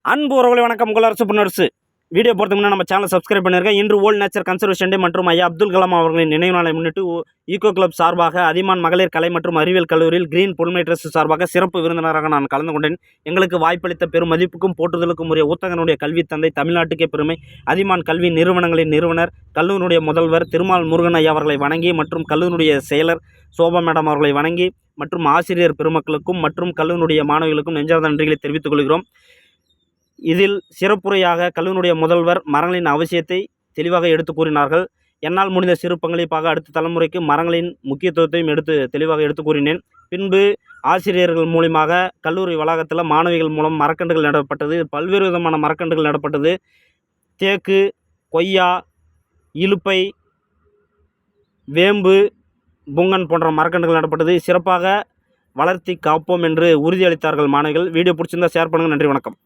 அன்பு உறவுகளை வணக்கம். உங்கள் அரசு புன்னரசு வீடியோ போகிறதுக்கு முன்னாடி நம்ம சேனல் சப்ஸ்கிரைப் பண்ணியிருக்கேன். இன்று வேர்ல்ட் நேச்சர் கன்சர்வேஷன் டே மற்றும் ஐயா அப்துல் கலாம் அவர்களின் நினைவு நாளை முன்னிட்டு ஈகோ கிளப் சார்பாக அதிமான் மகளிர் கலை மற்றும் அறிவியல் கல்லூரியில் கிரீன் புல்மை ட்ரஸ்ட் சார்பாக சிறப்பு விருந்தினராக நான் கலந்து கொண்டேன். எங்களுக்கு வாய்ப்பளித்த பெரும் மதிப்புக்கும் போற்றுதலுக்கும் உரிய ஊத்தகனுடைய கல்வி தந்தை, தமிழ்நாட்டுக்கே பெருமை, அதிமான் கல்வி நிறுவனங்களின் நிறுவனர், கல்லூரியுடைய முதல்வர் திருமால் முருகன் ஐயா அவர்களை வணங்கி மற்றும் கல்லூரியுடைய செயலர் சோபா மேடம் அவர்களை வணங்கி மற்றும் ஆசிரியர் பெருமக்களுக்கும் மற்றும் கல்லூரியுடைய மாணவிகளுக்கும் நெஞ்சார்ந்த நன்றிகளை தெரிவித்துக் கொள்கிறோம். இதில் சிறப்புரையாக கல்லூரியுடைய முதல்வர் மரங்களின் அவசியத்தை தெளிவாக எடுத்து கூறினார்கள். என்னால் முடிந்த சிறு பங்களிப்பாக அடுத்த தலைமுறைக்கு மரங்களின் முக்கியத்துவத்தையும் தெளிவாக எடுத்து கூறினேன். பின்பு ஆசிரியர்கள் மூலியமாக கல்லூரி வளாகத்தில் மாணவிகள் மூலம் மரக்கன்றுகள் நடப்பட்டது. பல்வேறு விதமான மரக்கன்றுகள் நடப்பட்டது. தேக்கு, கொய்யா, இலுப்பை, வேம்பு, புங்கன் போன்ற மரக்கன்றுகள் நடப்பட்டது. சிறப்பாக வளர்த்தி காப்போம் என்று உறுதியளித்தார்கள் மாணவிகள். வீடியோ பிடிச்சிருந்தால் ஷேர் பண்ணுங்கள். நன்றி, வணக்கம்.